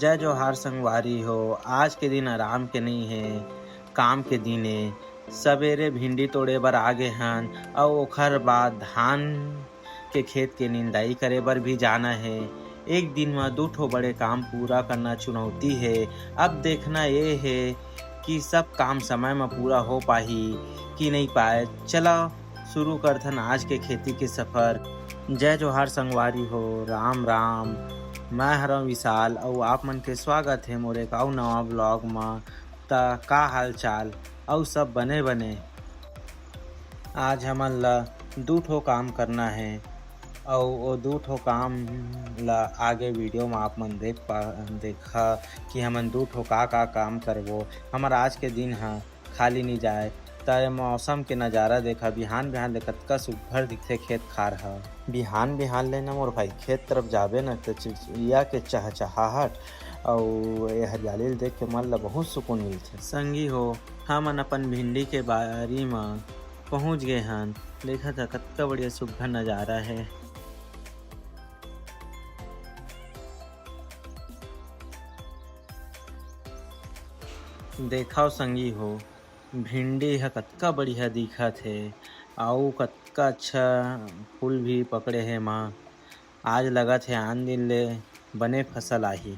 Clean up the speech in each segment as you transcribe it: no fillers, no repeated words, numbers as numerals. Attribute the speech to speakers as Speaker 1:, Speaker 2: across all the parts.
Speaker 1: जय जोहार संगवारी हो। आज के दिन आराम के नहीं है, काम के दिन है। सवेरे भिंडी तोड़े बर आगे हन और ओखर बाद धान के खेत के निंदाई करे बर भी जाना है। एक दिन में 2 ठो बड़े काम पूरा करना चुनौती है। अब देखना ये है कि सब काम समय में पूरा हो पाही कि नहीं पाए। चला शुरू करथन आज के खेती के सफर। जय जोहार संगवारी हो, राम राम। मैं हरा विशाल और आप मन के स्वागत है मोरे एक अउ नवा ब्लॉग में। का हाल चाल और सब बने आज हमन ला 2 ठो काम करना है और वो 2 ठो काम ला आगे वीडियो में आप मन देखा कि हमन 2 ठो का काम करबो। हमार आज के दिन खाली नहीं जाए। तय मौसम के नज़ारा देखा, बिहान ले कतका सुघ्घर दिखथे खेत खार ह। बिहान ले ना मोर भाई खेत तरफ जाबे न तो चिड़िया के चहचहाहट और ये हरियाली देख के मन ला बहुत सुकून मिलथे। संगी हो, हमन अपन भिंडी के बारी में पहुँच गए हन। देखा था कतका बढ़िया सुघ्घर नज़ारा है। देखाओ संगी हो, भिंडी ह कतका बढ़िया दिखत हे अउ कतका अच्छा फूल भी पकड़े हे माँ। आज लगत है आन दिन ले बने फसल आही।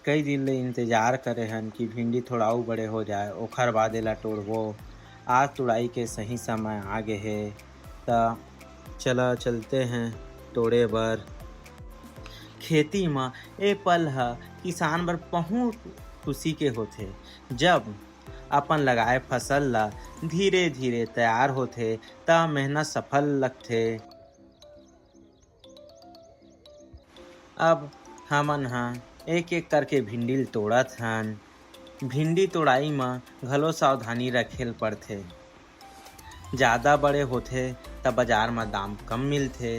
Speaker 1: कई दिन ले इंतजार करे हन कि भिंडी थोड़ा अउ बड़े हो जाए, ओखर बाद एला तोड़बो। आज तुड़ाई के सही समय आ गए हे त चलते हैं तोड़े बर। खेती में ए पल ह किसान बर बहुत खुशी के होथे, जब अपन लगाए फसल ला धीरे धीरे तैयार होथे त मेहनत सफल लगथे। अब हमन एक एक करके भिंडी तोड़त हन। भिंडी तोड़ाई में घलो सावधानी रखेल पड़थे। ज़्यादा बड़े होथे त बाजार में दाम कम मिलथे।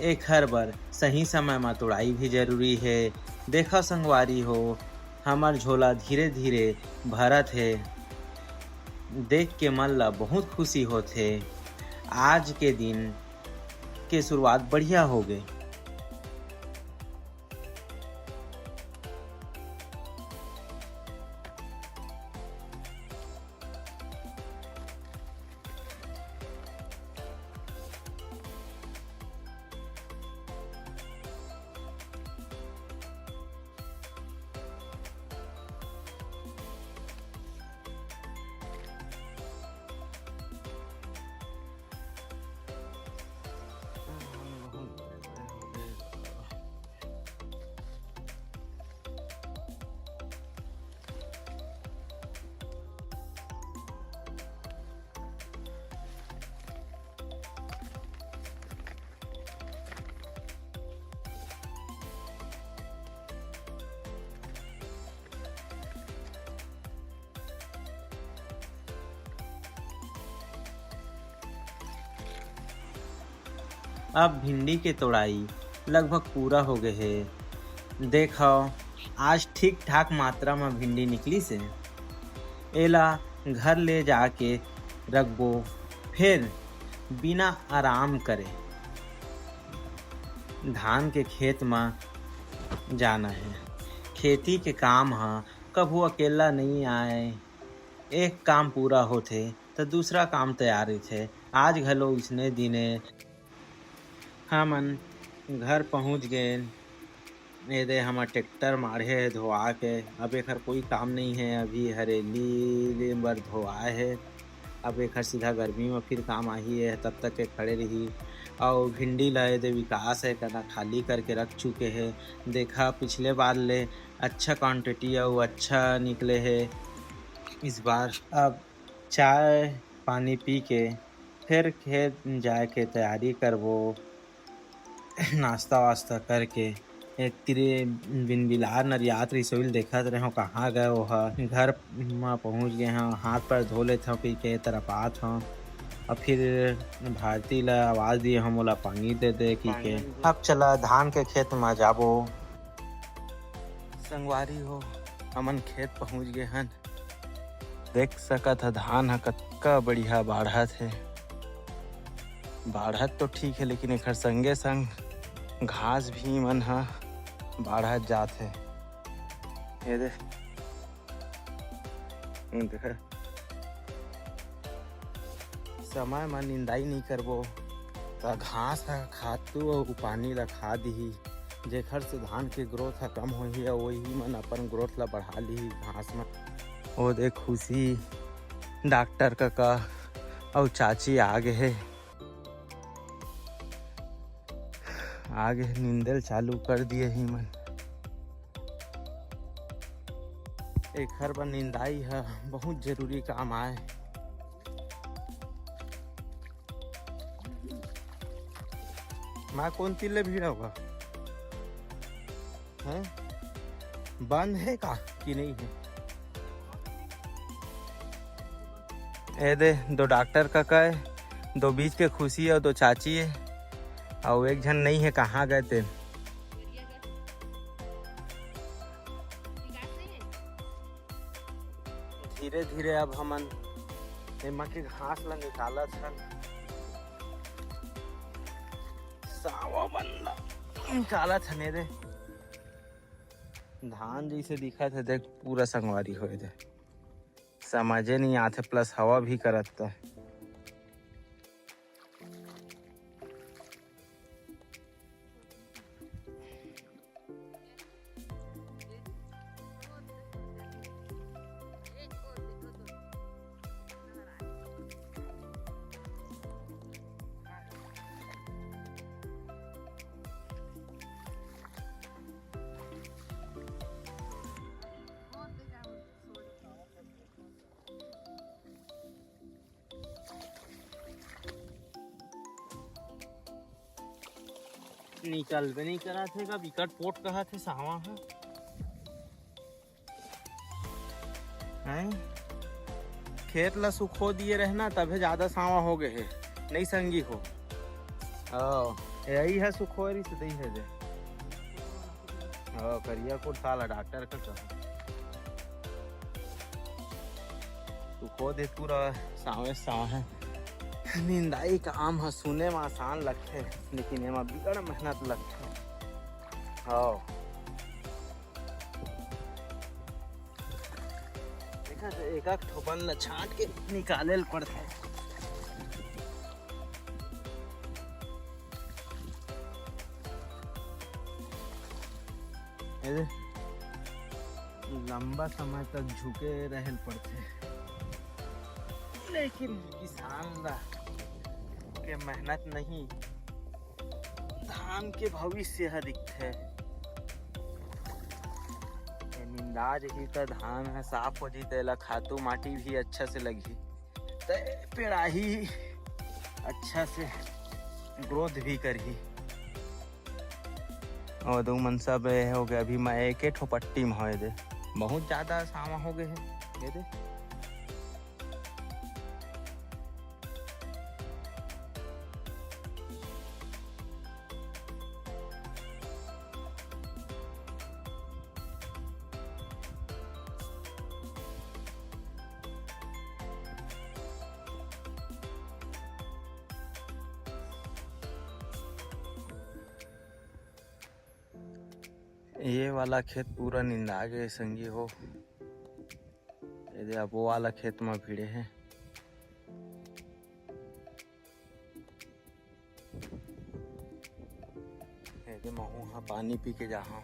Speaker 1: एखर बर सही समय में तोड़ाई भी जरूरी है। देखा संगवारी हो, हमार झोला धीरे धीरे भरत है। देख के मन ला बहुत खुशी होथे। आज के दिन के शुरुआत बढ़िया हो गए। अब भिंडी के तोड़ाई लगभग पूरा हो गए है। देखो आज ठीक ठाक मात्रा में भिंडी निकली से। एला घर ले जाके रखबो, फिर बिना आराम करे धान के खेत में जाना है। खेती के काम कभू अकेला नहीं आए। एक काम पूरा होथे तो दूसरा काम तैयार थे। आज घलो इसने दिने हमन घर पहुंच गए। दे हमर टेक्टर मारे है धोआ के। अब एकर कोई काम नहीं है, अभी हरेली बर धोआए है। अब एकर सीधा गर्मी में फिर काम आही है, तब तक के खड़े रही। और भिंडी ला दे विकास है करना खाली करके रख चुके हैं। देखा पिछले बार ले अच्छा क्वांटिटी और अच्छा निकले है इस बार। अब चाय पानी पी के फिर खेत जाए के तैयारी करबो। नाश्ता वास्ता करके एक तिरे बिन बिलार नरियात रसोई देखत रहे हो कहाँ गए हो। घर में पहुँच गए हैं, हाथ पैर धो लेते हो, पी के तरफ आत हो। और फिर भारती ला आवाज़ दिए हम ओला पानी दे की के। अब चला धान के खेत में जाबो। संगवारी हो, हमन खेत पहुँच गए हन। देख सकत है धान कतका बढ़िया बाढ़त है। बाढ़त तो ठीक है, लेकिन एक संगे संग घास भी मन बाढ़त जात है। ये देख समय में निंदाई नहीं करबो तो घास ह खातू और पानी ला खा दिही, जेखर से धान के ग्रोथ ह कम होही और वही मन अपन ग्रोथ ला बढ़ा ली घास में। वो देख खुशी डॉक्टर काका और चाची आगे है, आगे नींदल चालू कर दिए ही मन। एक हर बार निंदाई है बहुत जरूरी काम आए। माँ कौन तिल्ले भीड़ होगा है, बंद है का कि नहीं है? ए दे दो डॉक्टर काका है, दो बीच के खुशी है और दो चाची है और एक जन नहीं है। कहाँ गए थे? धीरे धीरे अब हमन एमा के घास ला निकाला था, सावा बंदा निकाला था ने रे। धान जैसे दिखा था देख, पूरा संगवारी होए थे, समझे नहीं आते, प्लस हवा भी करता है। निकल भी नहीं करा थे का विकट पोट कहा थे सावा है। खेत ला सुखो दिए रहना तबे ज्यादा सावा हो गए है, नहीं संगी हो। यही है सुखोरी से दही है जे। करिया कोट साला डॉक्टर का कहा सुखो दे पूरा सावे सावा है। निंदाई का आम है, सुने में आसान लगते लेकिन एमा बिगड़ मेहनत लगते। देखा एक एक ठोपन ला छांट के निकाले ल पड़ता है। लंबा समय तक झुके रहल पड़ते, लेकिन किसान ला के मेहनत नहीं धान के भविष्य है दिखते। निंदा जही तो धान है साफ हो जी, तेला खातू माटी भी अच्छा से लगी, तो पेड़ाही अच्छा से ग्रोथ भी करी। और दो मन सब हो गए, अभी मैं एक ठो पट्टी में हो दे, बहुत ज्यादा सामा हो गए है। ये दे ये वाला खेत पूरा निंदा गए संगी हो। ये अब वो वाला खेत में भिड़े हैं। ये महू पानी पी के जहाँ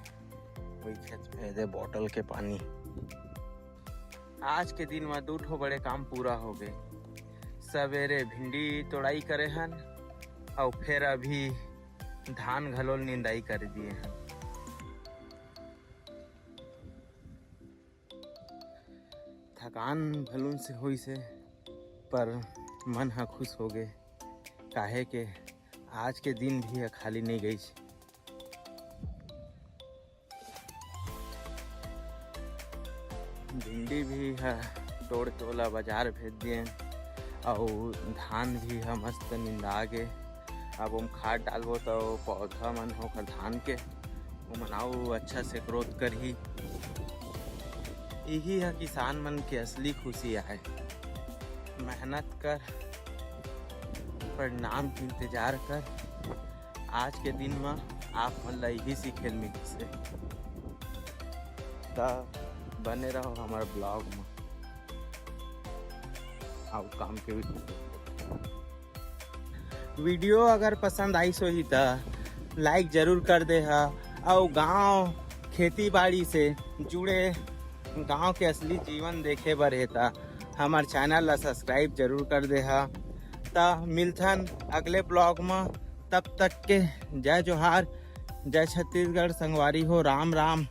Speaker 1: वही खेत में दे बोतल के पानी। आज के दिन में 2 ठो बड़े काम पूरा हो गए। सवेरे भिंडी तोड़ाई करे हन और फिर अभी धान घलोल निंदाई कर दिए हैं। थकान भलून से हुई से, पर मन हा खुश हो गए, काहे के आज के दिन भी खाली नहीं गई। भिंडी भी है तोड़ के ओला बाजार भेज दिए और धान भी है मस्त निंदा के। अब हम खाद डालबो तो पौधा मन होकर धान के वो मनाओ अच्छा से ग्रोथ करही। यही है किसान मन की असली खुशी है। मेहनत कर, परिणाम की इंतजार कर, आज के दिन में आप मन ला यही सीखे मिली से। तो बने रहो हमारे ब्लॉग में आओ काम के वीडियो अगर पसंद आई सो ही तो लाइक जरूर कर दे हा। और गांव खेती बाड़ी से जुड़े गांव के असली जीवन देखे बर हेता हमार चैनल ला सब्सक्राइब जरूर कर दे हा। तो मिलथन अगले ब्लॉग में, तब तक के जय जोहार, जय छत्तीसगढ़, संगवारी हो, राम राम।